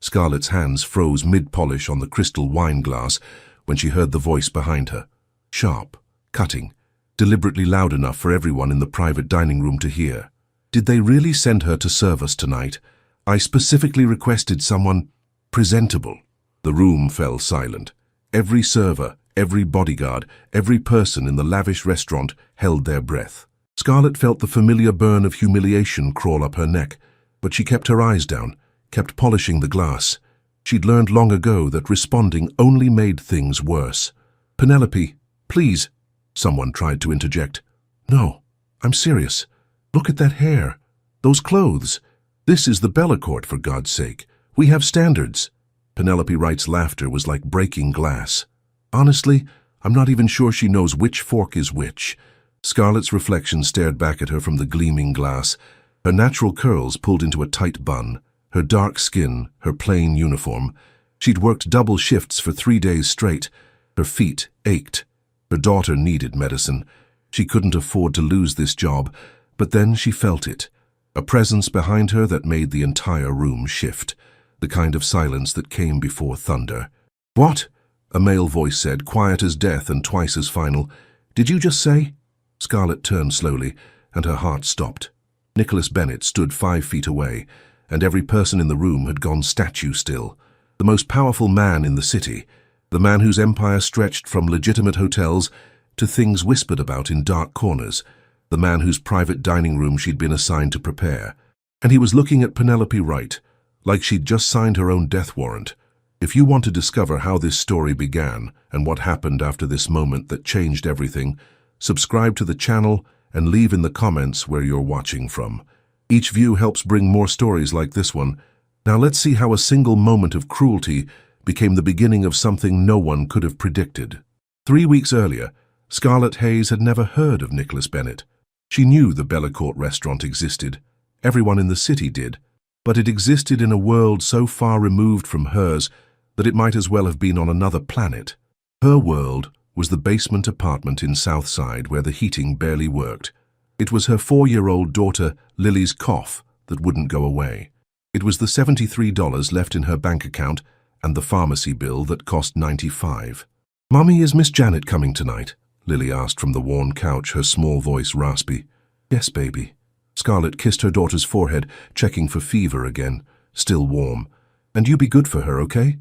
Scarlett's hands froze mid-polish on the crystal wine glass when she heard the voice behind her. Sharp, cutting, deliberately loud enough for everyone in the private dining room to hear. Did they really send her to serve us tonight? I specifically requested someone presentable. The room fell silent. Every server, every bodyguard, every person in the lavish restaurant held their breath. Scarlett felt the familiar burn of humiliation crawl up her neck, but she kept her eyes down, kept polishing the glass. She'd learned long ago that responding only made things worse. "Penelope, please," someone tried to interject. "No, I'm serious. Look at that hair. Those clothes. This is the Bellecourt, for God's sake. We have standards." Penelope Wright's laughter was like breaking glass. "Honestly, I'm not even sure she knows which fork is which." Scarlett's reflection stared back at her from the gleaming glass, her natural curls pulled into a tight bun, her dark skin, her plain uniform. She'd worked double shifts for 3 days straight. Her feet ached. Her daughter needed medicine. She couldn't afford to lose this job, but then she felt it. A presence behind her that made the entire room shift, the kind of silence that came before thunder. "What?" a male voice said, quiet as death and twice as final. "Did you just say?" Scarlett turned slowly, and her heart stopped. Nicholas Bennett stood 5 feet away, and every person in the room had gone statue still. The most powerful man in the city, the man whose empire stretched from legitimate hotels to things whispered about in dark corners, the man whose private dining room she'd been assigned to prepare. And he was looking at Penelope Wright, like she'd just signed her own death warrant. If you want to discover how this story began and what happened after this moment that changed everything, subscribe to the channel and leave in the comments where you're watching from. Each view helps bring more stories like this one. Now let's see how a single moment of cruelty became the beginning of something no one could have predicted. 3 weeks earlier, Scarlett Hayes had never heard of Nicholas Bennett. She knew the Bellecourt restaurant existed. Everyone in the city did. But it existed in a world so far removed from hers that it might as well have been on another planet. Her world was the basement apartment in Southside where the heating barely worked. It was her 4-year-old daughter Lily's cough that wouldn't go away. It was the $73 left in her bank account and the pharmacy bill that cost $95. "Mommy, is Miss Janet coming tonight?" Lily asked from the worn couch, her small voice raspy. "Yes, baby." Scarlett kissed her daughter's forehead, checking for fever again, still warm. "And you be good for her, okay?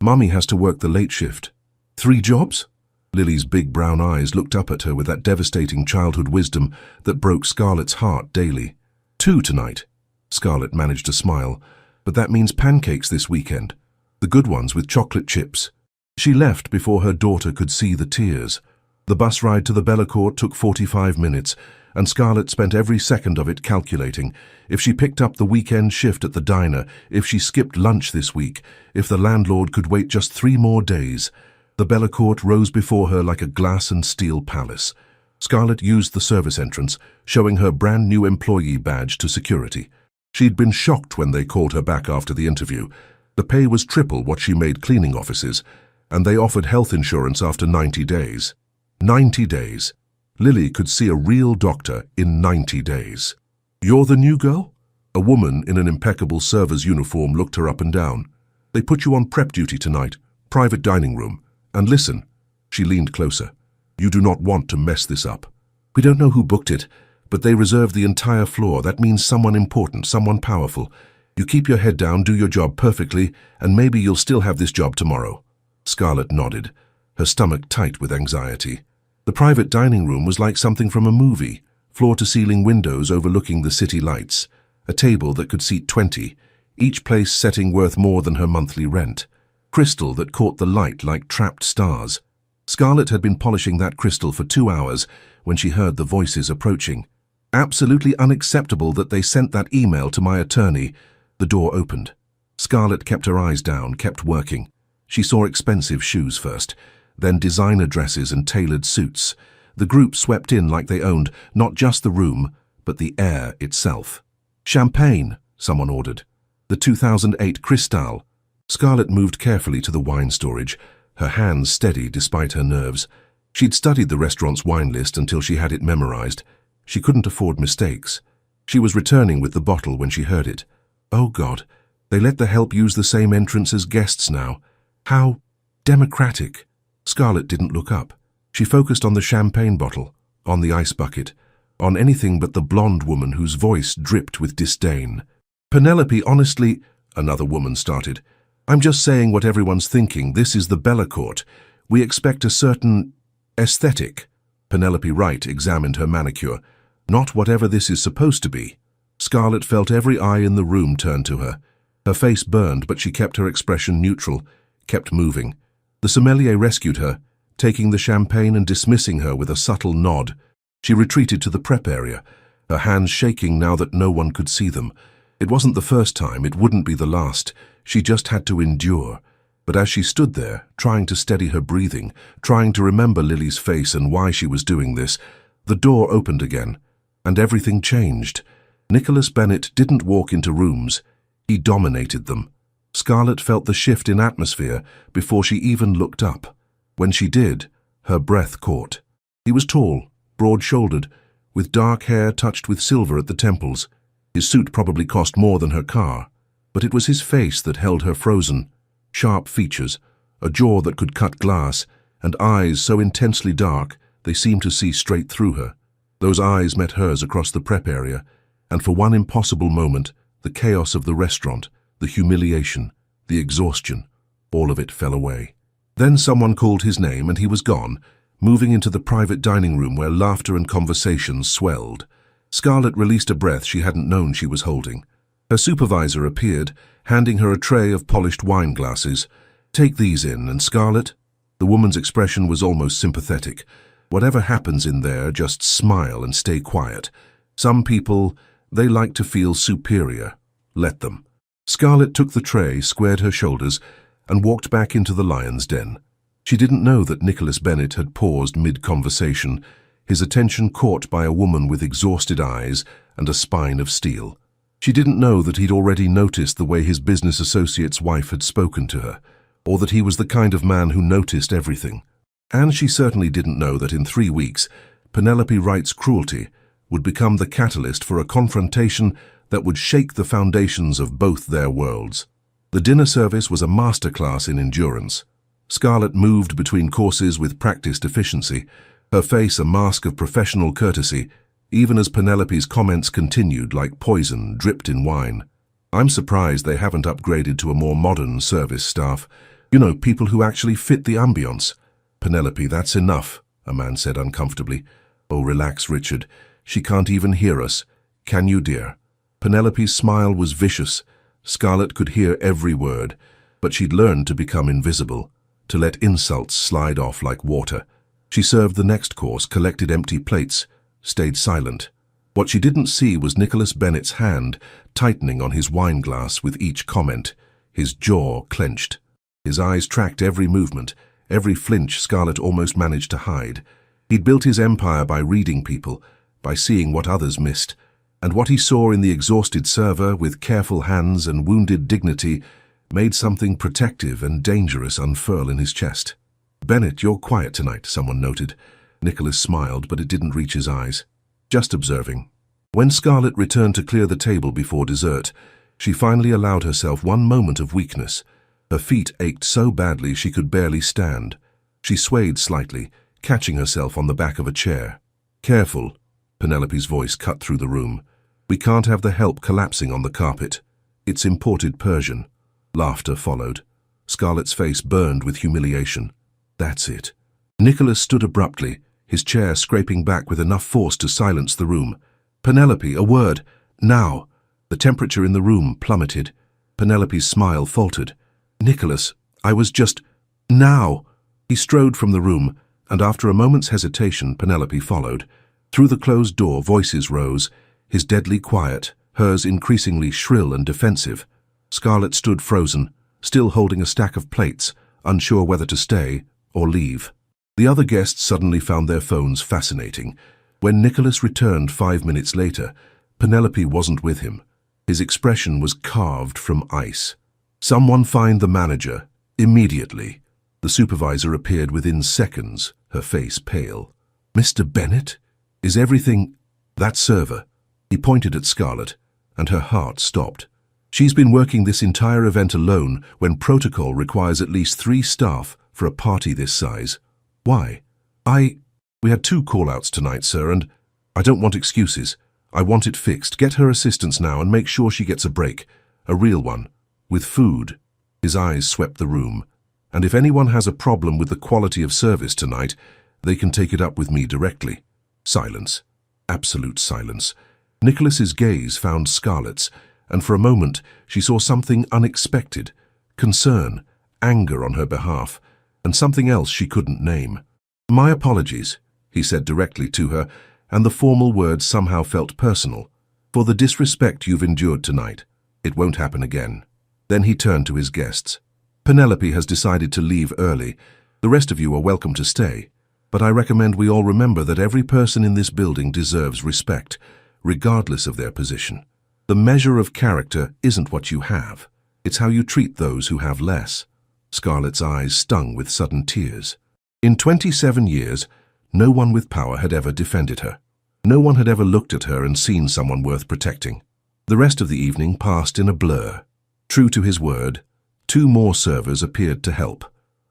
Mommy has to work the late shift." "3 jobs?" Lily's big brown eyes looked up at her with that devastating childhood wisdom that broke Scarlett's heart daily. "2 tonight." Scarlett managed to smile. "But that means pancakes this weekend. The good ones with chocolate chips." She left before her daughter could see the tears. The bus ride to the Bellecourt took 45 minutes, and Scarlett spent every second of it calculating. If she picked up the weekend shift at the diner, if she skipped lunch this week, if the landlord could wait just 3 more days. The Bellecourt rose before her like a glass and steel palace. Scarlett used the service entrance, showing her brand new employee badge to security. She'd been shocked when they called her back after the interview. The pay was triple what she made cleaning offices, and they offered health insurance after 90 days. 90 days. Lily could see a real doctor in 90 days. "You're the new girl?" A woman in an impeccable server's uniform looked her up and down. "They put you on prep duty tonight, private dining room. And listen," she leaned closer, "you do not want to mess this up. We don't know who booked it, but they reserved the entire floor. That means someone important, someone powerful. You keep your head down, do your job perfectly, and maybe you'll still have this job tomorrow." Scarlett nodded, her stomach tight with anxiety. The private dining room was like something from a movie, floor-to-ceiling windows overlooking the city lights, a table that could seat 20, each place setting worth more than her monthly rent. Crystal that caught the light like trapped stars. Scarlett had been polishing that crystal for 2 hours when she heard the voices approaching. "Absolutely unacceptable that they sent that email to my attorney." The door opened. Scarlett kept her eyes down, kept working. She saw expensive shoes first, then designer dresses and tailored suits. The group swept in like they owned not just the room, but the air itself. "Champagne," someone ordered. "The 2008 Cristal." Scarlett moved carefully to the wine storage, her hands steady despite her nerves. She'd studied the restaurant's wine list until she had it memorized. She couldn't afford mistakes. She was returning with the bottle when she heard it. "Oh God, They let the help use the same entrance as guests now. How democratic. Scarlett didn't look up. She focused on the champagne bottle, on the ice bucket, on anything but the blonde woman whose voice dripped with disdain. Penelope, honestly, another woman started. I'm just saying what everyone's thinking. This is the Bella Court. We expect a certain aesthetic. Penelope Wright examined her manicure. Not whatever this is supposed to be. Scarlett felt every eye in the room turn to her. Her face burned, but she kept her expression neutral, kept moving. The sommelier rescued her, taking the champagne and dismissing her with a subtle nod. She retreated to the prep area, her hands shaking now that no one could see them. It wasn't the first time, it wouldn't be the last. She just had to endure. But as she stood there, trying to steady her breathing, trying to remember Lily's face and why she was doing this, the door opened again, and everything changed. Nicholas Bennett didn't walk into rooms. He dominated them. Scarlett felt the shift in atmosphere before she even looked up. When she did, her breath caught. He was tall, broad-shouldered, with dark hair touched with silver at the temples. His suit probably cost more than her car, but it was his face that held her frozen. Sharp features, a jaw that could cut glass, and eyes so intensely dark they seemed to see straight through her. Those eyes met hers across the prep area, and for one impossible moment, the chaos of the restaurant, the humiliation, the exhaustion, all of it fell away. Then someone called his name and he was gone, moving into the private dining room where laughter and conversation swelled. Scarlett released a breath she hadn't known she was holding. Her supervisor appeared, handing her a tray of polished wine glasses. "Take these in, and Scarlett?" The woman's expression was almost sympathetic. "Whatever happens in there, just smile and stay quiet. Some people, they like to feel superior. Let them." Scarlett took the tray, squared her shoulders, and walked back into the lion's den. She didn't know that Nicholas Bennett had paused mid-conversation, his attention caught by a woman with exhausted eyes and a spine of steel. She didn't know that he'd already noticed the way his business associate's wife had spoken to her, or that he was the kind of man who noticed everything. And she certainly didn't know that in 3 weeks, Penelope Wright's cruelty would become the catalyst for a confrontation that would shake the foundations of both their worlds. The dinner service was a masterclass in endurance. Scarlett moved between courses with practiced efficiency, her face a mask of professional courtesy, even as Penelope's comments continued like poison dripped in wine. "I'm surprised they haven't upgraded to a more modern service staff. You know, people who actually fit the ambience." "Penelope, that's enough," a man said uncomfortably. "Oh, relax, Richard. She can't even hear us. Can you, dear?" Penelope's smile was vicious. Scarlett could hear every word, but she'd learned to become invisible, to let insults slide off like water. She served the next course, collected empty plates, stayed silent. What she didn't see was Nicholas Bennett's hand tightening on his wine glass with each comment, his jaw clenched. His eyes tracked every movement, every flinch Scarlett almost managed to hide. He'd built his empire by reading people, by seeing what others missed, and what he saw in the exhausted server with careful hands and wounded dignity made something protective and dangerous unfurl in his chest. "Bennett, you're quiet tonight," someone noted. Nicholas smiled, but it didn't reach his eyes. "Just observing." When Scarlett returned to clear the table before dessert, she finally allowed herself one moment of weakness. Her feet ached so badly she could barely stand. She swayed slightly, catching herself on the back of a chair. "Careful," Penelope's voice cut through the room. "We can't have the help collapsing on the carpet. It's imported Persian." Laughter followed. Scarlett's face burned with humiliation. "That's it." Nicholas stood abruptly, his chair scraping back with enough force to silence the room. "Penelope, a word. Now." The temperature in the room plummeted. Penelope's smile faltered. "Nicholas, I was just... now." He strode from the room, and after a moment's hesitation, Penelope followed. Through the closed door, voices rose, his deadly quiet, hers increasingly shrill and defensive. Scarlett stood frozen, still holding a stack of plates, unsure whether to stay or leave. The other guests suddenly found their phones fascinating. When Nicholas returned 5 minutes later, Penelope wasn't with him. His expression was carved from ice. "Someone find the manager, immediately." The supervisor appeared within seconds, her face pale. "Mr. Bennett? Is everything—" "That server." He pointed at Scarlett, and her heart stopped. She's been working this entire event alone when protocol requires at least 3 staff for a party this size. Why? We had 2 call-outs tonight, sir, and I don't want excuses. I want it fixed. Get her assistance now and make sure she gets a break. A real one. With food. His eyes swept the room. And if anyone has a problem with the quality of service tonight, they can take it up with me directly. Silence. Absolute silence. Nicholas's gaze found Scarlett's, and for a moment she saw something unexpected. Concern, anger on her behalf, and something else she couldn't name. "My apologies," he said directly to her, and the formal words somehow felt personal. "For the disrespect you've endured tonight. It won't happen again." Then he turned to his guests. "Penelope has decided to leave early. The rest of you are welcome to stay. But I recommend we all remember that every person in this building deserves respect, regardless of their position. The measure of character isn't what you have. It's how you treat those who have less." Scarlett's eyes stung with sudden tears. In 27 years, no one with power had ever defended her. No one had ever looked at her and seen someone worth protecting. The rest of the evening passed in a blur. True to his word, 2 more servers appeared to help.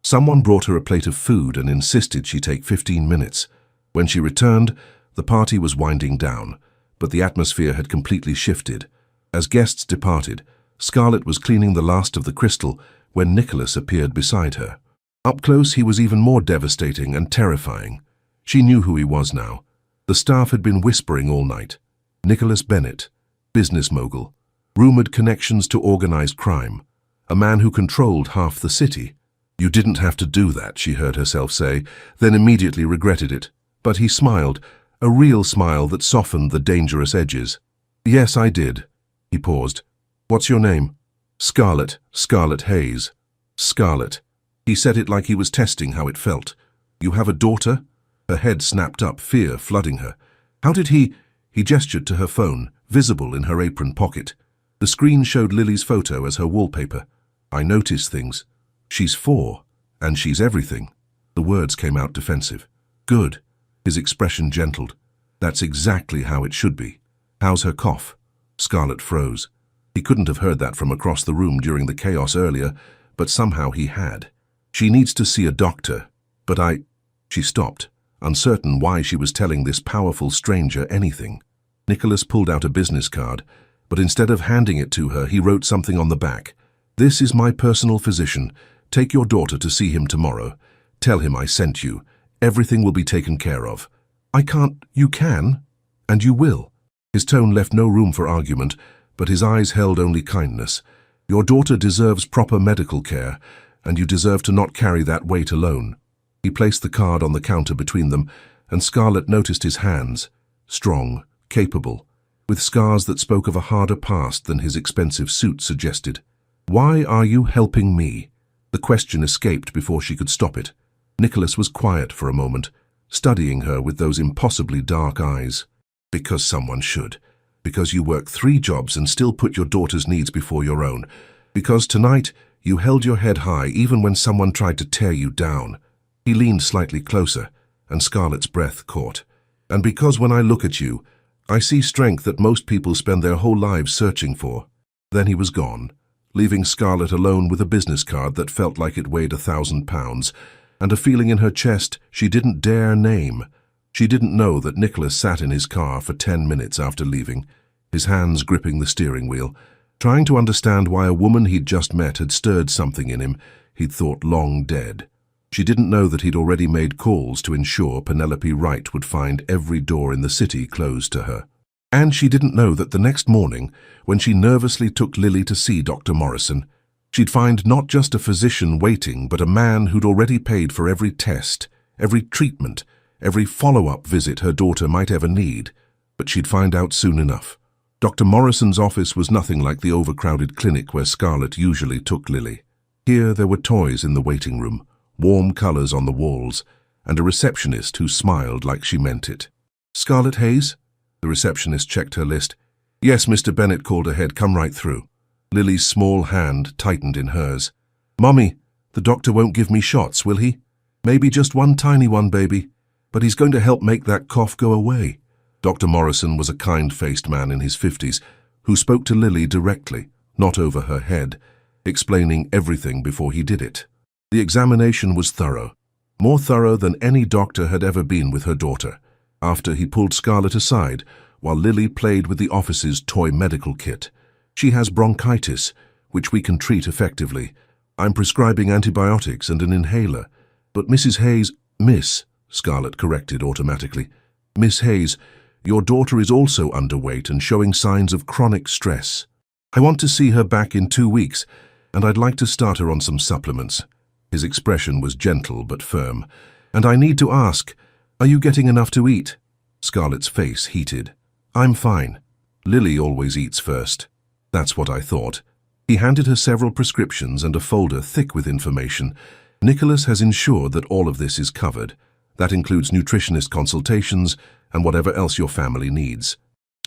Someone brought her a plate of food and insisted she take 15 minutes. When she returned, the party was winding down, but the atmosphere had completely shifted. As guests departed, Scarlett was cleaning the last of the crystal when Nicholas appeared beside her. Up close, he was even more devastating and terrifying. She knew who he was now. The staff had been whispering all night. Nicholas Bennett, business mogul, rumored connections to organized crime, a man who controlled half the city. "You didn't have to do that," she heard herself say, then immediately regretted it. But he smiled, a real smile that softened the dangerous edges. "Yes, I did." He paused. "What's your name?" "Scarlett. Scarlett Hayes." "Scarlett." He said it like he was testing how it felt. "You have a daughter?" Her head snapped up, fear flooding her. How did he... He gestured to her phone, visible in her apron pocket. The screen showed Lily's photo as her wallpaper. "I notice things. She's 4, and she's everything." The words came out defensive. "Good." His expression gentled. "That's exactly how it should be. How's her cough?" Scarlett froze. He couldn't have heard that from across the room during the chaos earlier, but somehow he had. "She needs to see a doctor, but I..." She stopped, uncertain why she was telling this powerful stranger anything. Nicholas pulled out a business card, but instead of handing it to her, he wrote something on the back. "This is my personal physician. Take your daughter to see him tomorrow. Tell him I sent you. Everything will be taken care of." "I can't..." "You can, and you will." His tone left no room for argument, but his eyes held only kindness. "Your daughter deserves proper medical care, and you deserve to not carry that weight alone." He placed the card on the counter between them, and Scarlett noticed his hands, strong, capable, with scars that spoke of a harder past than his expensive suit suggested. "Why are you helping me?" The question escaped before she could stop it. Nicholas was quiet for a moment, studying her with those impossibly dark eyes. "Because someone should. Because you work 3 jobs and still put your daughter's needs before your own. Because tonight you held your head high even when someone tried to tear you down." He leaned slightly closer, and Scarlett's breath caught. "And because when I look at you, I see strength that most people spend their whole lives searching for." Then he was gone, leaving Scarlett alone with a business card that felt like it weighed 1,000 pounds, and a feeling in her chest she didn't dare name. She didn't know that Nicholas sat in his car for 10 minutes after leaving, his hands gripping the steering wheel, trying to understand why a woman he'd just met had stirred something in him he'd thought long dead. She didn't know that he'd already made calls to ensure Penelope Wright would find every door in the city closed to her. And she didn't know that the next morning, when she nervously took Lily to see Dr. Morrison, she'd find not just a physician waiting, but a man who'd already paid for every test, every treatment, every follow-up visit her daughter might ever need. But she'd find out soon enough. Dr. Morrison's office was nothing like the overcrowded clinic where Scarlett usually took Lily. Here there were toys in the waiting room, warm colors on the walls, and a receptionist who smiled like she meant it. "Scarlett Hayes?" The receptionist checked her list. "Yes, Mr. Bennett called ahead. Come right through." Lily's small hand tightened in hers. "Mummy, the doctor won't give me shots, will he?" "Maybe just one tiny one, baby. But he's going to help make that cough go away." Dr. Morrison was a kind-faced man in his 50s who spoke to Lily directly, not over her head, explaining everything before he did it. The examination was thorough, more thorough than any doctor had ever been with her daughter. After he pulled Scarlett aside, while Lily played with the office's toy medical kit. She has bronchitis, which we can treat effectively. I'm prescribing antibiotics and an inhaler. But Mrs. Hayes, Miss, Scarlett corrected automatically. Miss Hayes, your daughter is also underweight and showing signs of chronic stress. I want to see her back in 2 weeks, and I'd like to start her on some supplements. His expression was gentle but firm. And I need to ask, are you getting enough to eat? Scarlett's face heated. I'm fine. Lily always eats first. That's what I thought. He handed her several prescriptions and a folder thick with information. Nicholas has ensured that all of this is covered. That includes nutritionist consultations and whatever else your family needs.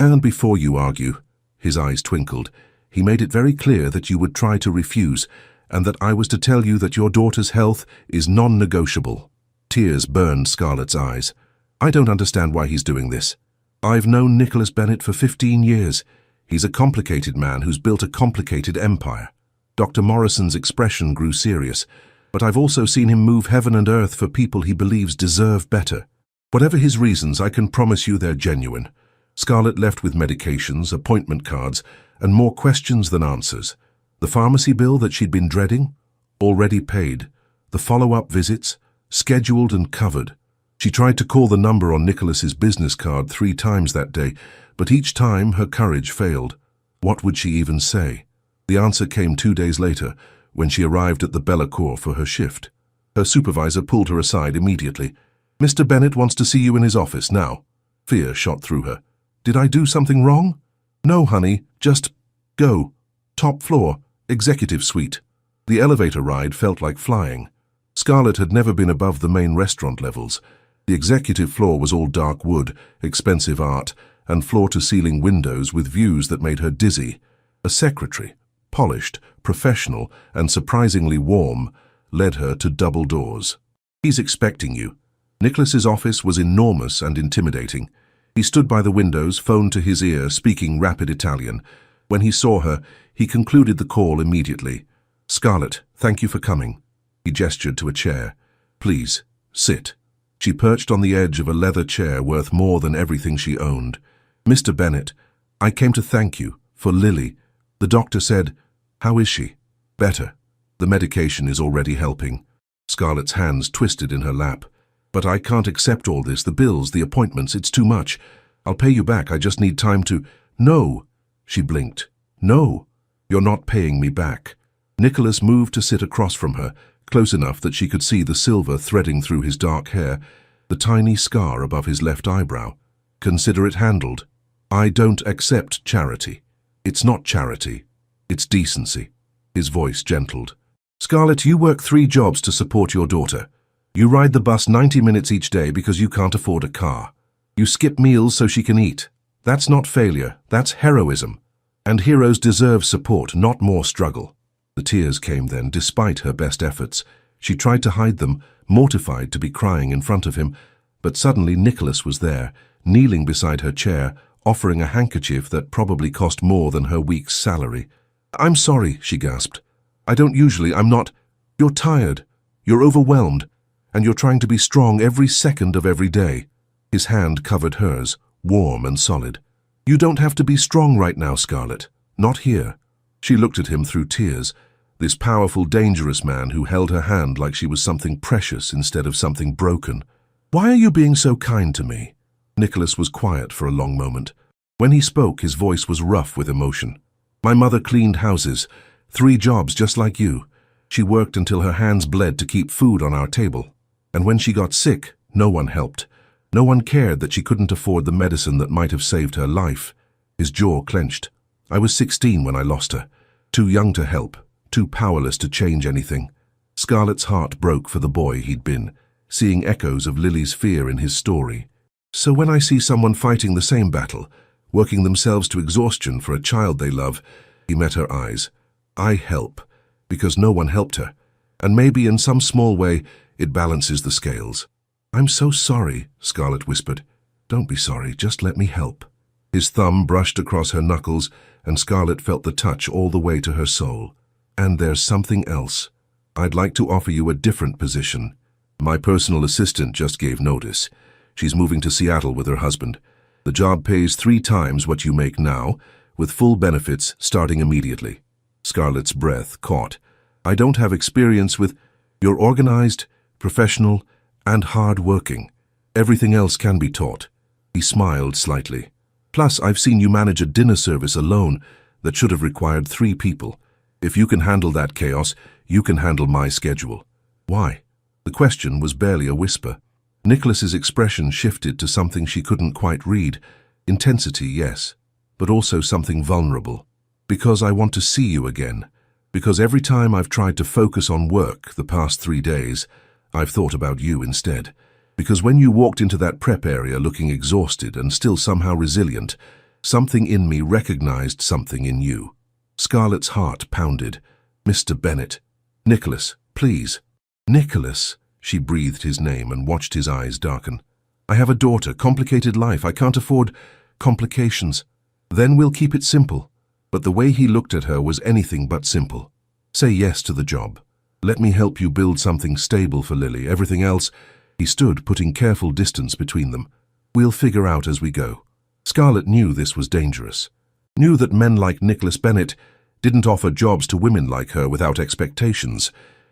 And before you argue, his eyes twinkled, he made it very clear that you would try to refuse, and that I was to tell you that your daughter's health is non-negotiable. Tears burned Scarlett's eyes. I don't understand why he's doing this. I've known Nicholas Bennett for 15 years. He's a complicated man who's built a complicated empire. Dr. Morrison's expression grew serious, but I've also seen him move heaven and earth for people he believes deserve better. Whatever his reasons, I can promise you they're genuine. Scarlett left with medications, appointment cards, and more questions than answers. The pharmacy bill that she'd been dreading? Already paid. The follow-up visits? Scheduled and covered. She tried to call the number on Nicholas's business card 3 times that day, but each time her courage failed. What would she even say? The answer came 2 days later, when she arrived at the Bellacour for her shift. Her supervisor pulled her aside immediately. Mr. Bennett wants to see you in his office now. Fear shot through her. Did I do something wrong? No, honey, just go. Top floor, executive suite. The elevator ride felt like flying. Scarlett had never been above the main restaurant levels. The executive floor was all dark wood, expensive art, and floor-to-ceiling windows with views that made her dizzy. A secretary, polished, professional, and surprisingly warm, led her to double doors. He's expecting you. Nicholas's office was enormous and intimidating. He stood by the windows, phone to his ear, speaking rapid Italian. When he saw her, he concluded the call immediately. Scarlett, thank you for coming. He gestured to a chair. Please, sit. She perched on the edge of a leather chair worth more than everything she owned. Mr. Bennett, I came to thank you for Lily. The doctor said, how is she? Better. The medication is already helping. Scarlett's hands twisted in her lap. But I can't accept all this, the bills, the appointments, it's too much. I'll pay you back, I just need time to… No, she blinked. No, you're not paying me back. Nicholas moved to sit across from her, close enough that she could see the silver threading through his dark hair, the tiny scar above his left eyebrow. Consider it handled. I don't accept charity. It's not charity. It's decency. His voice gentled. Scarlett, you work 3 jobs to support your daughter. You ride the bus 90 minutes each day because you can't afford a car. You skip meals so she can eat. That's not failure, that's heroism. And heroes deserve support, not more struggle. The tears came then, despite her best efforts. She tried to hide them, mortified to be crying in front of him, but suddenly Nicholas was there, kneeling beside her chair, offering a handkerchief that probably cost more than her week's salary. I'm sorry, she gasped. I'm not. You're tired. You're overwhelmed. And you're trying to be strong every second of every day. His hand covered hers, warm and solid. You don't have to be strong right now, Scarlett. Not here. She looked at him through tears, this powerful, dangerous man who held her hand like she was something precious instead of something broken. Why are you being so kind to me? Nicholas was quiet for a long moment. When he spoke, his voice was rough with emotion. My mother cleaned houses, 3 jobs just like you. She worked until her hands bled to keep food on our table. And when she got sick, no one helped. No one cared that she couldn't afford the medicine that might have saved her life. His jaw clenched. I was 16 when I lost her. Too young to help, too powerless to change anything. Scarlett's heart broke for the boy he'd been, seeing echoes of Lily's fear in his story. So when I see someone fighting the same battle, working themselves to exhaustion for a child they love, he met her eyes. I help, because no one helped her. And maybe in some small way, it balances the scales. I'm so sorry, Scarlett whispered. Don't be sorry, just let me help. His thumb brushed across her knuckles, and Scarlett felt the touch all the way to her soul. "And there's something else. I'd like to offer you a different position. My personal assistant just gave notice. She's moving to Seattle with her husband. The job pays 3 times what you make now, with full benefits starting immediately." Scarlett's breath caught. "I don't have experience with—" "You're organized, professional, and hard-working. Everything else can be taught." He smiled slightly. "Plus, I've seen you manage a dinner service alone that should have required 3 people. If you can handle that chaos, you can handle my schedule." "Why?" The question was barely a whisper. Nicholas's expression shifted to something she couldn't quite read. Intensity, yes, but also something vulnerable. "Because I want to see you again. Because every time I've tried to focus on work the past 3 days, I've thought about you instead. Because when you walked into that prep area looking exhausted and still somehow resilient, something in me recognized something in you." Scarlett's heart pounded. "Mr. Bennett." "Nicholas, please." "Nicholas." She breathed his name and watched his eyes darken. "I have a daughter, complicated life. I can't afford complications." "Then we'll keep it simple." But the way he looked at her was anything but simple. "Say yes to the job. Let me help you build something stable for Lily. Everything else—" He stood, putting careful distance between them. "We'll figure out as we go." Scarlett knew this was dangerous. Knew that men like Nicholas Bennett didn't offer jobs to women like her without expectations.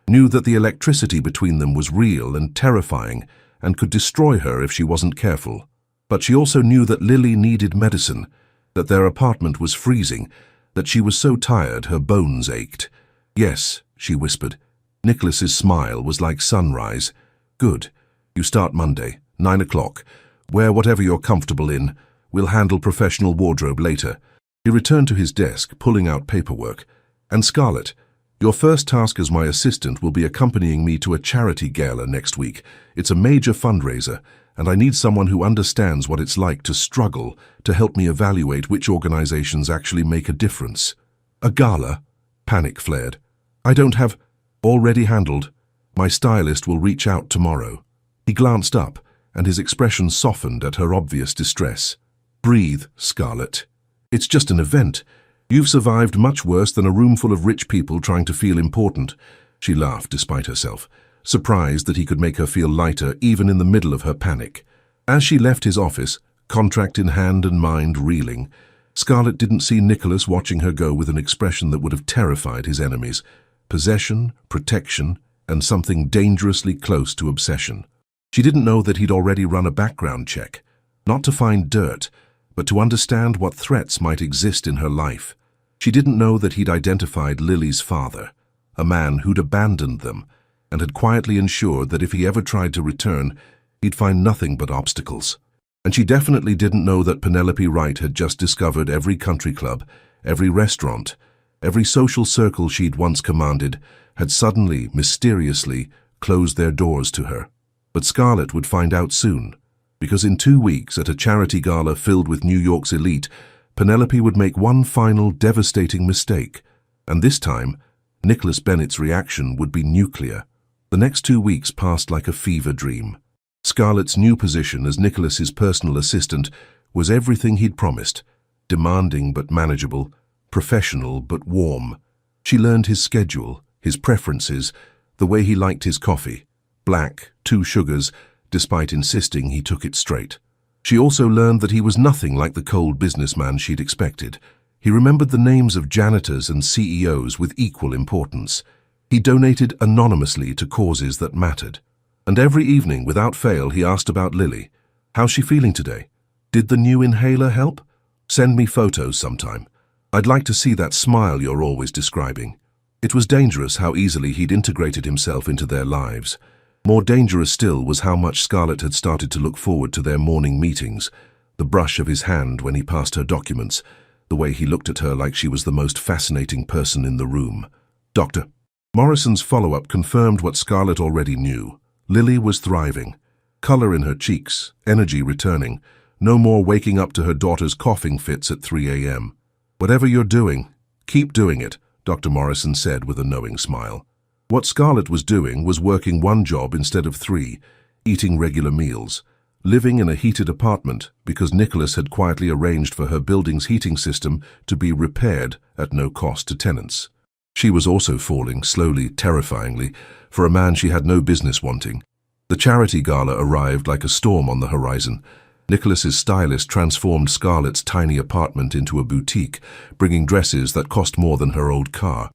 Knew that the electricity between them was real and terrifying and could destroy her if she wasn't careful. But she also knew that Lily needed medicine, that their apartment was freezing, that she was so tired her bones ached. "Yes," she whispered. Nicholas's smile was like sunrise. "Good. You start Monday, 9 o'clock. Wear whatever you're comfortable in. We'll handle professional wardrobe later." He returned to his desk, pulling out paperwork. "And Scarlett, your first task as my assistant will be accompanying me to a charity gala next week. It's a major fundraiser, and I need someone who understands what it's like to struggle to help me evaluate which organizations actually make a difference." "A gala?" Panic flared. "I don't have—" "Already handled. My stylist will reach out tomorrow." He glanced up, and his expression softened at her obvious distress. "Breathe, Scarlett. It's just an event. You've survived much worse than a room full of rich people trying to feel important." She laughed despite herself, surprised that he could make her feel lighter even in the middle of her panic. As she left his office, contract in hand and mind reeling, Scarlett didn't see Nicholas watching her go with an expression that would have terrified his enemies. Possession, protection, and something dangerously close to obsession. She didn't know that he'd already run a background check, not to find dirt, but to understand what threats might exist in her life. She didn't know that he'd identified Lily's father, a man who'd abandoned them, and had quietly ensured that if he ever tried to return, he'd find nothing but obstacles. And she definitely didn't know that Penelope Wright had just discovered every country club, every restaurant, every social circle she'd once commanded, had suddenly, mysteriously, closed their doors to her. But Scarlett would find out soon, because in 2 weeks, at a charity gala filled with New York's elite, Penelope would make one final devastating mistake, and this time, Nicholas Bennett's reaction would be nuclear. The next 2 weeks passed like a fever dream. Scarlett's new position as Nicholas's personal assistant was everything he'd promised, demanding but manageable, professional but warm. She learned his schedule, his preferences, the way he liked his coffee, black, 2 sugars, despite insisting he took it straight. She also learned that he was nothing like the cold businessman she'd expected. He remembered the names of janitors and CEOs with equal importance. He donated anonymously to causes that mattered. And every evening, without fail, he asked about Lily. "How's she feeling today? Did the new inhaler help? Send me photos sometime. I'd like to see that smile you're always describing." It was dangerous how easily he'd integrated himself into their lives. More dangerous still was how much Scarlett had started to look forward to their morning meetings, the brush of his hand when he passed her documents, the way he looked at her like she was the most fascinating person in the room. "Doctor." Morrison's follow-up confirmed what Scarlett already knew. Lily was thriving. Color in her cheeks, energy returning, no more waking up to her daughter's coughing fits at 3 a.m. "Whatever you're doing, keep doing it," Dr. Morrison said with a knowing smile. What Scarlett was doing was working 1 job instead of 3, eating regular meals, living in a heated apartment because Nicholas had quietly arranged for her building's heating system to be repaired at no cost to tenants. She was also falling, slowly, terrifyingly, for a man she had no business wanting. The charity gala arrived like a storm on the horizon. Nicholas's stylist transformed Scarlett's tiny apartment into a boutique, bringing dresses that cost more than her old car.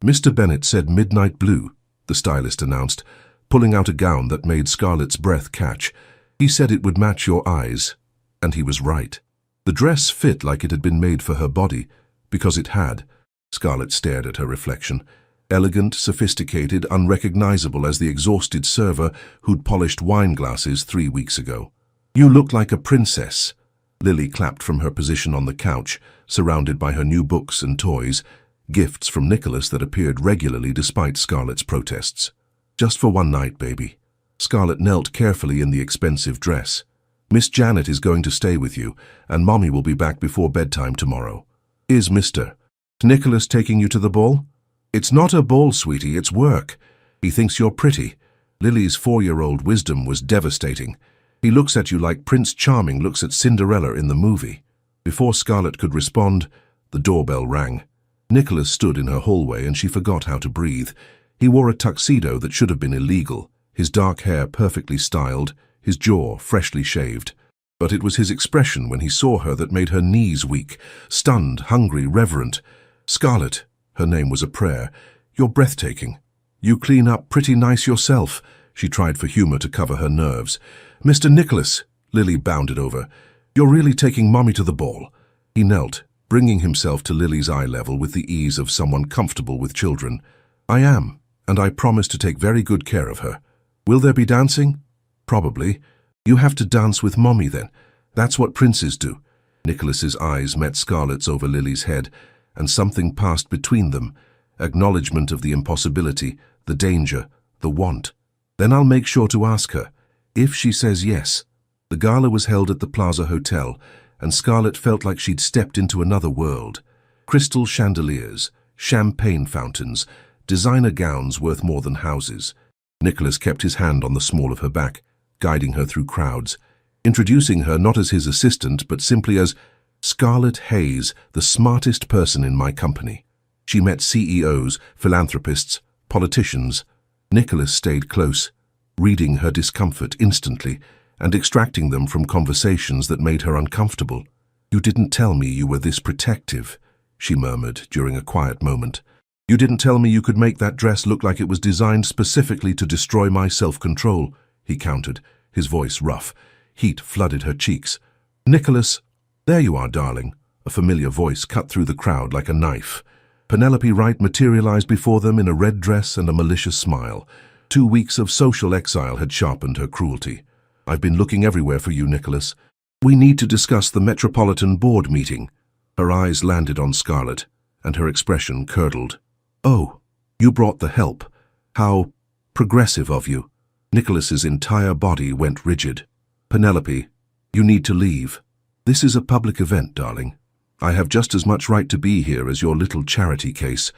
"Mr. Bennett said midnight blue," the stylist announced, pulling out a gown that made Scarlett's breath catch. "He said it would match your eyes." And he was right. The dress fit like it had been made for her body, because it had. Scarlett stared at her reflection. Elegant, sophisticated, unrecognizable as the exhausted server who'd polished wine glasses 3 weeks ago. "You look like a princess." Lily clapped from her position on the couch, surrounded by her new books and toys, gifts from Nicholas that appeared regularly despite Scarlett's protests. "Just for one night, baby." Scarlett knelt carefully in the expensive dress. "Miss Janet is going to stay with you, and Mommy will be back before bedtime tomorrow." "Is Mr. Nicholas taking you to the ball?" "It's not a ball, sweetie, it's work. He thinks you're pretty." Lily's 4-year-old wisdom was devastating. "He looks at you like Prince Charming looks at Cinderella in the movie." Before Scarlett could respond, the doorbell rang. Nicholas stood in her hallway and she forgot how to breathe. He wore a tuxedo that should have been illegal, his dark hair perfectly styled, his jaw freshly shaved. But it was his expression when he saw her that made her knees weak, stunned, hungry, reverent. "Scarlett," her name was a prayer, "you're breathtaking. You clean up pretty nice yourself." She tried for humor to cover her nerves. "Mr. Nicholas," Lily bounded over, "you're really taking Mommy to the ball." He knelt, bringing himself to Lily's eye level with the ease of someone comfortable with children. "I am, and I promise to take very good care of her." "Will there be dancing?" "Probably. You have to dance with Mommy then. That's what princes do." Nicholas's eyes met Scarlett's over Lily's head, and something passed between them, acknowledgement of the impossibility, the danger, the want. "Then I'll make sure to ask her, if she says yes." The gala was held at the Plaza Hotel, and Scarlett felt like she'd stepped into another world. Crystal chandeliers, champagne fountains, designer gowns worth more than houses. Nicholas kept his hand on the small of her back, guiding her through crowds, introducing her not as his assistant but simply as Scarlett Hayes, the smartest person in my company. She met CEOs, philanthropists, politicians. Nicholas stayed close, reading her discomfort instantly and extracting them from conversations that made her uncomfortable. "You didn't tell me you were this protective," she murmured during a quiet moment. "You didn't tell me you could make that dress look like it was designed specifically to destroy my self-control," he countered, his voice rough. Heat flooded her cheeks. "Nicholas." "There you are, darling." A familiar voice cut through the crowd like a knife. Penelope Wright materialized before them in a red dress and a malicious smile. 2 weeks of social exile had sharpened her cruelty. "I've been looking everywhere for you, Nicholas. We need to discuss the Metropolitan Board meeting." Her eyes landed on Scarlett, and her expression curdled. "Oh, you brought the help. How progressive of you." Nicholas's entire body went rigid. "Penelope, you need to leave. This is a public event, darling. I have just as much right to be here as your little charity case."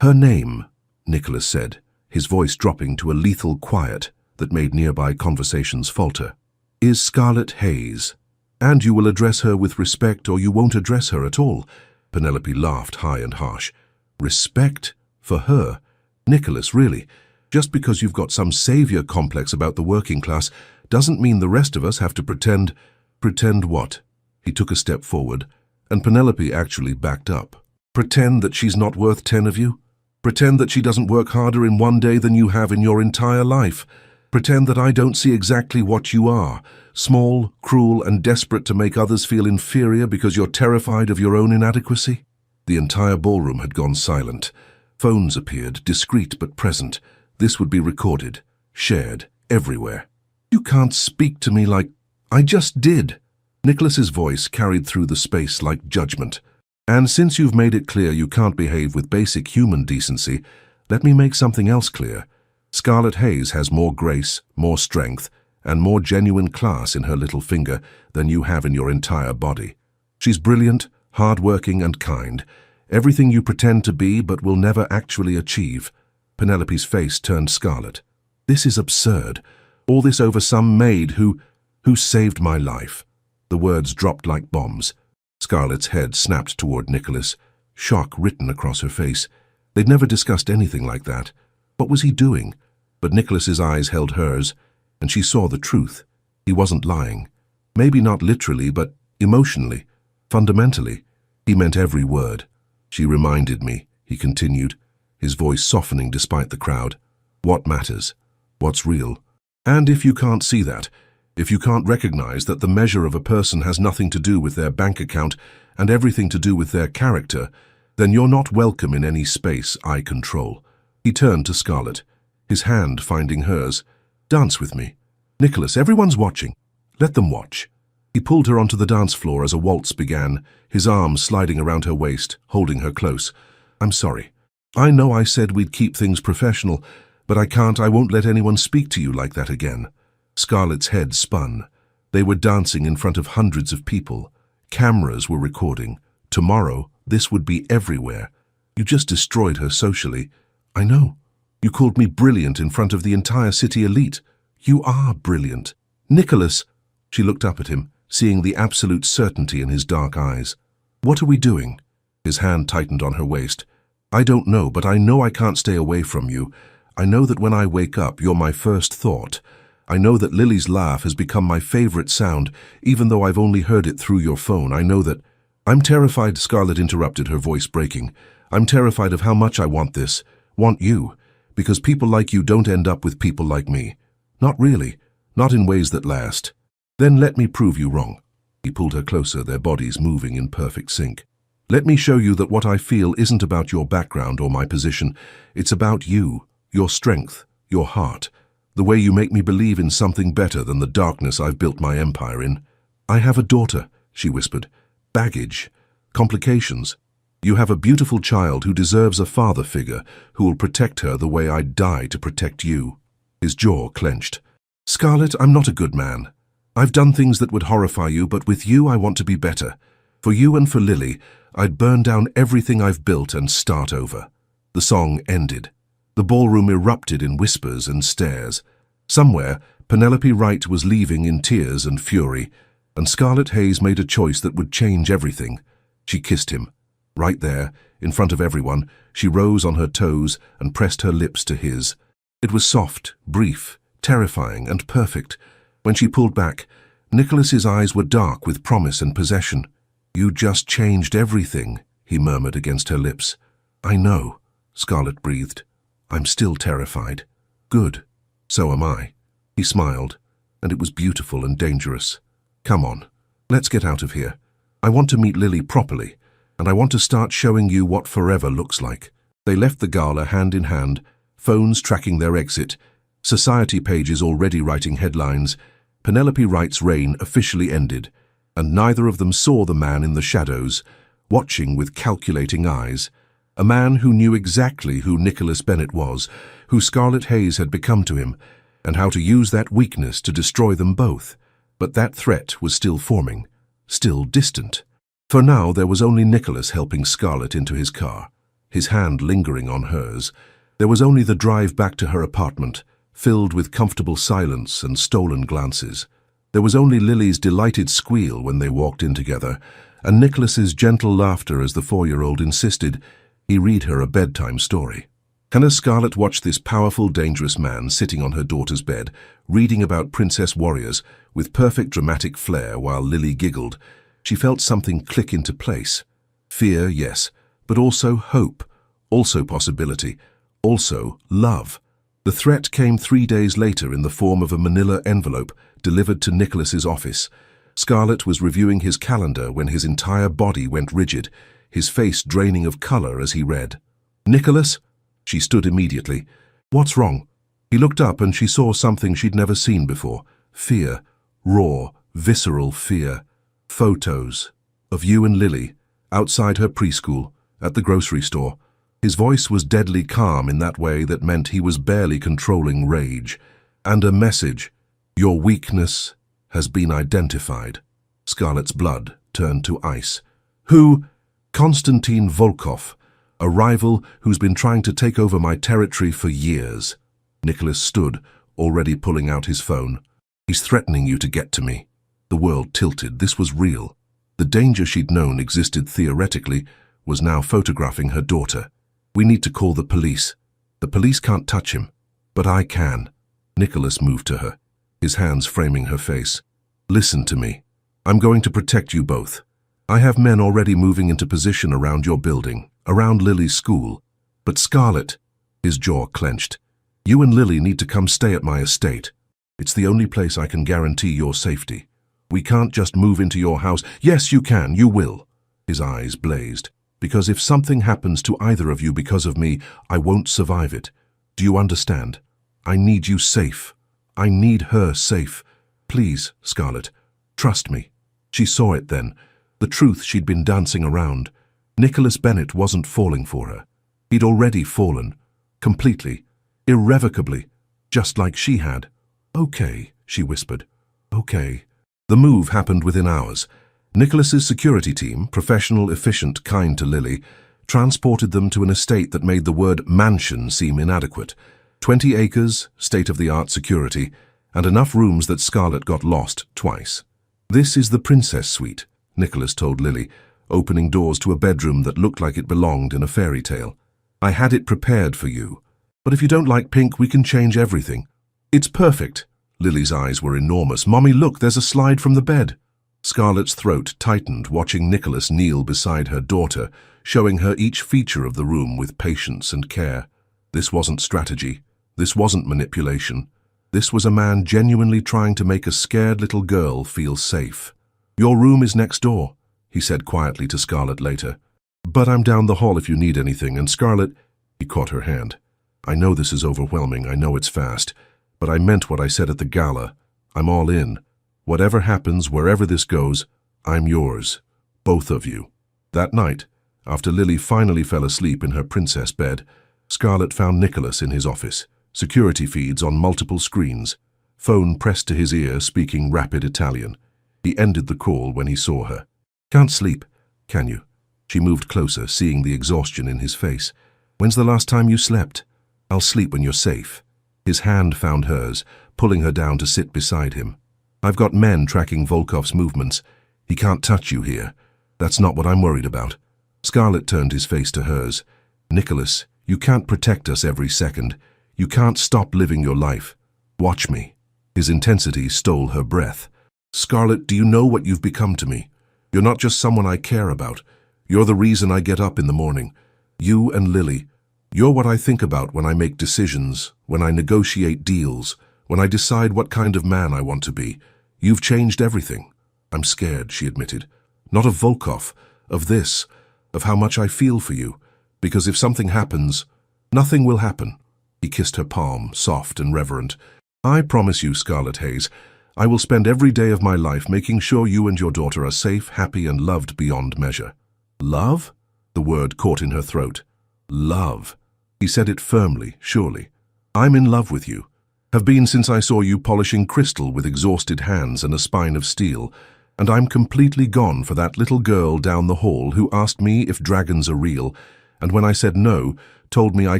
"Her name," Nicholas said, his voice dropping to a lethal quiet that made nearby conversations falter, "is Scarlett Hayes. And you will address her with respect or you won't address her at all." Penelope laughed high and harsh. "Respect? For her? Nicholas, really? Just because you've got some savior complex about the working class doesn't mean the rest of us have to pretend." "Pretend what?" He took a step forward, and Penelope actually backed up. "Pretend that she's not worth 10 of you? Pretend that she doesn't work harder in one day than you have in your entire life? Pretend that I don't see exactly what you are, small, cruel, and desperate to make others feel inferior because you're terrified of your own inadequacy?" The entire ballroom had gone silent. Phones appeared, discreet but present. This would be recorded, shared, everywhere. "You can't speak to me like—" "I just did." Nicholas's voice carried through the space like judgment. "And since you've made it clear you can't behave with basic human decency, let me make something else clear. Scarlett Hayes has more grace, more strength, and more genuine class in her little finger than you have in your entire body. She's brilliant, hard-working, and kind. Everything you pretend to be but will never actually achieve." Penelope's face turned scarlet. "This is absurd. All this over some maid who Who saved my life? The words dropped like bombs. Scarlett's head snapped toward Nicholas, shock written across her face. They'd never discussed anything like that. What was he doing? But Nicholas's eyes held hers, and she saw the truth. He wasn't lying. Maybe not literally, but emotionally, fundamentally. He meant every word. She reminded me, he continued, his voice softening despite the crowd. What matters? What's real? And if you can't see that, if you can't recognize that the measure of a person has nothing to do with their bank account and everything to do with their character, then you're not welcome in any space I control. He turned to Scarlett, his hand finding hers. Dance with me. Nicholas, everyone's watching. Let them watch. He pulled her onto the dance floor as a waltz began, his arms sliding around her waist, holding her close. I'm sorry. I know I said we'd keep things professional, but I won't let anyone speak to you like that again. Scarlett's head spun. They were dancing in front of hundreds of people. Cameras were recording. Tomorrow, this would be everywhere. You just destroyed her socially. I know. You called me brilliant in front of the entire city elite. You are brilliant. Nicholas! She looked up at him, seeing the absolute certainty in his dark eyes. What are we doing? His hand tightened on her waist. I don't know, but I know I can't stay away from you. I know that when I wake up, you're my first thought. I know that Lily's laugh has become my favorite sound, even though I've only heard it through your phone. I know that... I'm terrified, Scarlett interrupted, her voice breaking. I'm terrified of how much I want this, want you, because people like you don't end up with people like me. Not really, not in ways that last. Then let me prove you wrong. He pulled her closer, their bodies moving in perfect sync. Let me show you that what I feel isn't about your background or my position. It's about you, your strength, your heart, the way you make me believe in something better than the darkness I've built my empire in. I have a daughter, she whispered. Baggage, complications. You have a beautiful child who deserves a father figure who will protect her the way I'd die to protect you. His jaw clenched. Scarlett, I'm not a good man. I've done things that would horrify you, but with you I want to be better. For you and for Lily, I'd burn down everything I've built and start over. The song ended. The ballroom erupted in whispers and stares. Somewhere, Penelope Wright was leaving in tears and fury, and Scarlett Hayes made a choice that would change everything. She kissed him. Right there, in front of everyone, she rose on her toes and pressed her lips to his. It was soft, brief, terrifying, and perfect. When she pulled back, Nicholas's eyes were dark with promise and possession. You just changed everything, he murmured against her lips. I know, Scarlett breathed. I'm still terrified. Good. So am I. He smiled, and it was beautiful and dangerous. Come on, let's get out of here. I want to meet Lily properly, and I want to start showing you what forever looks like. They left the gala hand in hand, phones tracking their exit, society pages already writing headlines. Penelope Wright's reign officially ended, and neither of them saw the man in the shadows, watching with calculating eyes, a man who knew exactly who Nicholas Bennett was, who Scarlett Hayes had become to him, and how to use that weakness to destroy them both. But that threat was still forming, still distant. For now, there was only Nicholas helping Scarlett into his car, his hand lingering on hers. There was only the drive back to her apartment, filled with comfortable silence and stolen glances. There was only Lily's delighted squeal when they walked in together, and Nicholas's gentle laughter as the 4-year-old insisted he read her a bedtime story. Hannah Scarlett watched this powerful, dangerous man sitting on her daughter's bed, reading about princess warriors with perfect dramatic flair while Lily giggled. She felt something click into place. Fear, yes, but also hope, also possibility, also love. The threat came 3 days later in the form of a manila envelope delivered to Nicholas's office. Scarlett was reviewing his calendar when his entire body went rigid, his face draining of color as he read. Nicholas? She stood immediately. What's wrong? He looked up and she saw something she'd never seen before. Fear. Raw, visceral fear. Photos. Of you and Lily, outside her preschool, at the grocery store. His voice was deadly calm in that way that meant he was barely controlling rage. And a message. Your weakness has been identified. Scarlett's blood turned to ice. Who? Konstantin Volkov. A rival who's been trying to take over my territory for years. Nicholas stood, already pulling out his phone. He's threatening you to get to me. The world tilted. This was real. The danger she'd known existed theoretically was now photographing her daughter. We need to call the police. The police can't touch him. But I can. Nicholas moved to her, his hands framing her face. Listen to me. I'm going to protect you both. I have men already moving into position around your building, around Lily's school. But Scarlett, his jaw clenched, you and Lily need to come stay at my estate. It's the only place I can guarantee your safety. We can't just move into your house. Yes, you can, you will. His eyes blazed. Because if something happens to either of you because of me, I won't survive it. Do you understand? I need you safe. I need her safe. Please, Scarlett, trust me. She saw it then. The truth she'd been dancing around. Nicholas Bennett wasn't falling for her. He'd already fallen. Completely. Irrevocably. Just like she had. Okay, she whispered. Okay. The move happened within hours. Nicholas's security team, professional, efficient, kind to Lily, transported them to an estate that made the word mansion seem inadequate. 20 acres, state-of-the-art security, and enough rooms that Scarlett got lost twice. This is the princess suite, Nicholas told Lily, opening doors to a bedroom that looked like it belonged in a fairy tale. I had it prepared for you. But if you don't like pink, we can change everything. It's perfect. Lily's eyes were enormous. Mommy, look, there's a slide from the bed. Scarlett's throat tightened, watching Nicholas kneel beside her daughter, showing her each feature of the room with patience and care. This wasn't strategy. This wasn't manipulation. This was a man genuinely trying to make a scared little girl feel safe. Your room is next door, he said quietly to Scarlett later. But I'm down the hall if you need anything, and Scarlett, he caught her hand. I know this is overwhelming, I know it's fast, but I meant what I said at the gala. I'm all in. Whatever happens, wherever this goes, I'm yours. Both of you. That night, after Lily finally fell asleep in her princess bed, Scarlett found Nicholas in his office, security feeds on multiple screens, phone pressed to his ear speaking rapid Italian. He ended the call when he saw her. Can't sleep, can you? She moved closer, seeing the exhaustion in his face. When's the last time you slept? I'll sleep when you're safe. His hand found hers, pulling her down to sit beside him. I've got men tracking Volkov's movements. He can't touch you here. That's not what I'm worried about. Scarlett turned his face to hers. Nicholas, you can't protect us every second. You can't stop living your life. Watch me. His intensity stole her breath. Scarlett, do you know what you've become to me? You're not just someone I care about. You're the reason I get up in the morning. You and Lily. You're what I think about when I make decisions, when I negotiate deals, when I decide what kind of man I want to be. You've changed everything. I'm scared, she admitted. Not of Volkov, of this, of how much I feel for you. Because if something happens, nothing will happen. He kissed her palm, soft and reverent. I promise you, Scarlett Hayes, I will spend every day of my life making sure you and your daughter are safe, happy, and loved beyond measure. Love? The word caught in her throat. Love. He said it firmly, surely. I'm in love with you. Have been since I saw you polishing crystal with exhausted hands and a spine of steel, and I'm completely gone for that little girl down the hall who asked me if dragons are real, and when I said no, told me I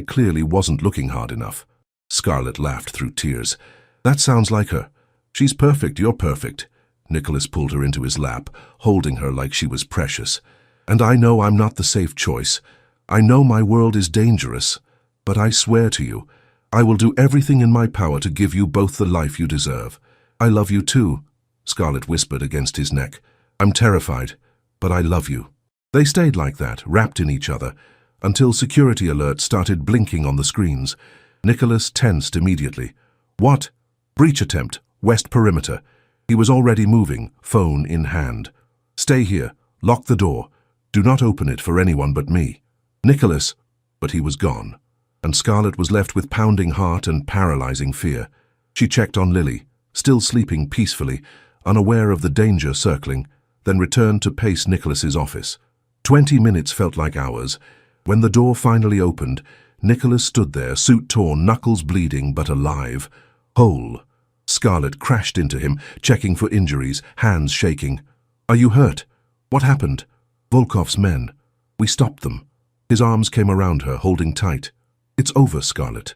clearly wasn't looking hard enough. Scarlett laughed through tears. That sounds like her. She's perfect, you're perfect. Nicholas pulled her into his lap, holding her like she was precious. And I know I'm not the safe choice. I know my world is dangerous, but I swear to you, I will do everything in my power to give you both the life you deserve. I love you too, Scarlett whispered against his neck. I'm terrified, but I love you. They stayed like that, wrapped in each other, until security alerts started blinking on the screens. Nicholas tensed immediately. What? Breach attempt, west perimeter. He was already moving, phone in hand. Stay here. Lock the door. Do not open it for anyone but me. Nicholas, but he was gone. And Scarlett was left with pounding heart and paralyzing fear. She checked on Lily, still sleeping peacefully, unaware of the danger circling, then returned to pace Nicholas's office. 20 minutes felt like hours. When the door finally opened, Nicholas stood there, suit torn, knuckles bleeding, but alive. Whole. Scarlett crashed into him, checking for injuries, hands shaking. Are you hurt? What happened? Volkov's men. We stopped them. His arms came around her, holding tight. It's over, Scarlett.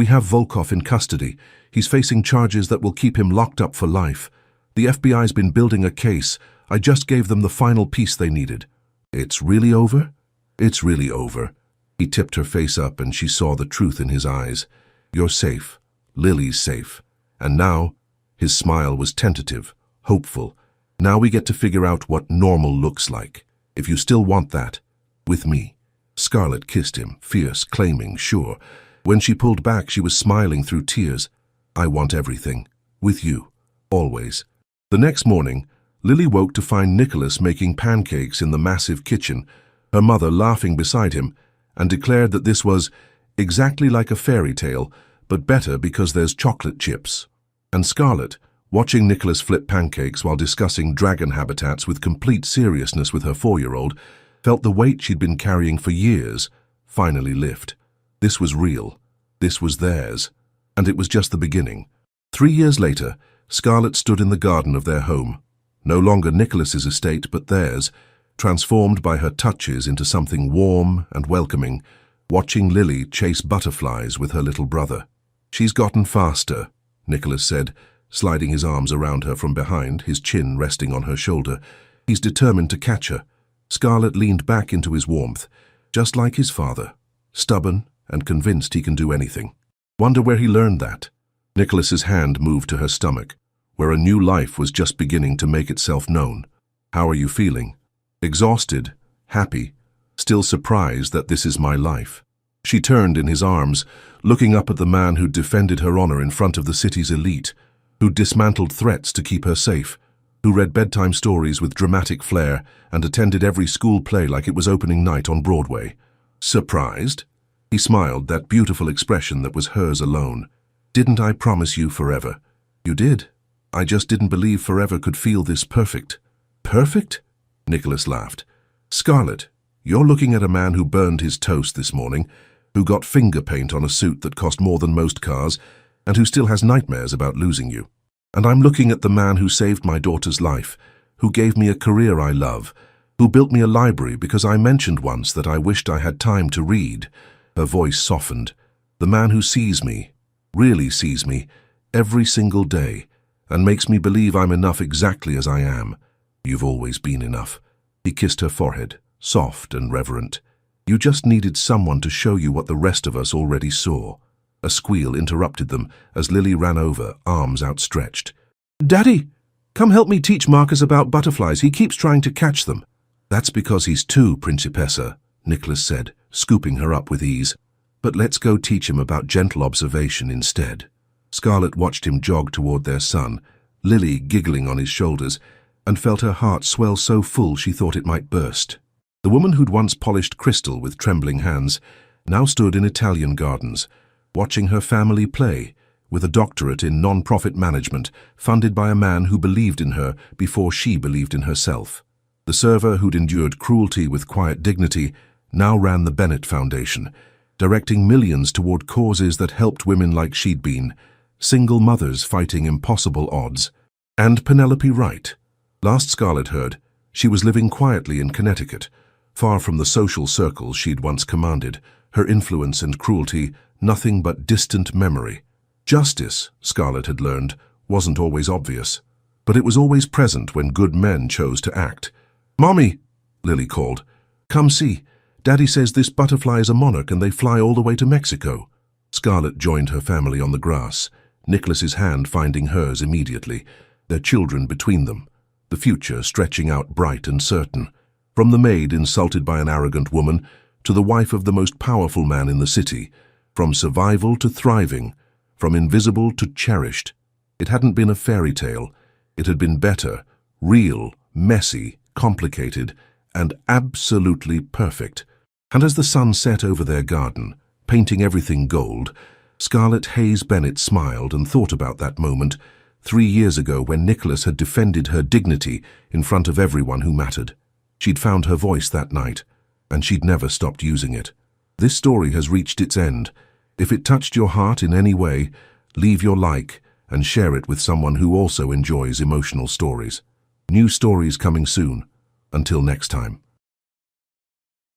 We have Volkov in custody. He's facing charges that will keep him locked up for life. The FBI's been building a case. I just gave them the final piece they needed." "It's really over?" "It's really over." He tipped her face up and she saw the truth in his eyes. "You're safe. Lily's safe. And now," his smile was tentative, hopeful, "now we get to figure out what normal looks like. If you still want that, with me." Scarlett kissed him, fierce, claiming, sure. When she pulled back, she was smiling through tears. "I want everything. With you. Always." The next morning, Lily woke to find Nicholas making pancakes in the massive kitchen, her mother laughing beside him, and declared that this was exactly like a fairy tale, but better because there's chocolate chips. And Scarlett, watching Nicholas flip pancakes while discussing dragon habitats with complete seriousness with her 4-year-old, felt the weight she'd been carrying for years finally lift. This was real. This was theirs. And it was just the beginning. 3 years later, Scarlett stood in the garden of their home. No longer Nicholas's estate, but theirs, transformed by her touches into something warm and welcoming, watching Lily chase butterflies with her little brother. "She's gotten faster," Nicholas said, sliding his arms around her from behind, his chin resting on her shoulder. "He's determined to catch her." Scarlett leaned back into his warmth, just like his father, stubborn and convinced he can do anything. "Wonder where he learned that?" Nicholas's hand moved to her stomach, where a new life was just beginning to make itself known. "How are you feeling?" "Exhausted, happy, still surprised that this is my life." She turned in his arms, looking up at the man who'd defended her honor in front of the city's elite, who'd dismantled threats to keep her safe, who read bedtime stories with dramatic flair and attended every school play like it was opening night on Broadway. "Surprised?" He smiled, that beautiful expression that was hers alone. "Didn't I promise you forever?" "You did. I just didn't believe forever could feel this perfect." "Perfect?" Nicholas laughed. "Scarlett, you're looking at a man who burned his toast this morning, who got finger paint on a suit that cost more than most cars, and who still has nightmares about losing you. And I'm looking at the man who saved my daughter's life, who gave me a career I love, who built me a library because I mentioned once that I wished I had time to read." Her voice softened. "The man who sees me, really sees me, every single day, and makes me believe I'm enough exactly as I am. You've always been enough." He kissed her forehead, soft and reverent. "You just needed someone to show you what the rest of us already saw." A squeal interrupted them as Lily ran over, arms outstretched. "Daddy, come help me teach Marcus about butterflies. He keeps trying to catch them." "That's because he's 2, Principessa," Nicholas said, scooping her up with ease. "But let's go teach him about gentle observation instead." Scarlett watched him jog toward their son, Lily giggling on his shoulders, and felt her heart swell so full she thought it might burst. The woman who'd once polished crystal with trembling hands now stood in Italian gardens, watching her family play, with a doctorate in non-profit management funded by a man who believed in her before she believed in herself. The server who'd endured cruelty with quiet dignity now ran the Bennett Foundation, directing millions toward causes that helped women like she'd been, single mothers fighting impossible odds. And Penelope Wright. Last Scarlett heard, she was living quietly in Connecticut, far from the social circles she'd once commanded, her influence and cruelty nothing but distant memory. Justice, Scarlett had learned, wasn't always obvious, but it was always present when good men chose to act. "Mommy," Lily called, "come see. Daddy says this butterfly is a monarch and they fly all the way to Mexico." Scarlett joined her family on the grass, Nicholas's hand finding hers immediately, their children between them, the future stretching out bright and certain. From the maid insulted by an arrogant woman to the wife of the most powerful man in the city, from survival to thriving, from invisible to cherished. It hadn't been a fairy tale. It had been better, real, messy, complicated, and absolutely perfect. And as the sun set over their garden, painting everything gold, Scarlett Hayes Bennett smiled and thought about that moment 3 years ago when Nicholas had defended her dignity in front of everyone who mattered. She'd found her voice that night, and she'd never stopped using it. This story has reached its end. If it touched your heart in any way, leave your like and share it with someone who also enjoys emotional stories. New stories coming soon. Until next time.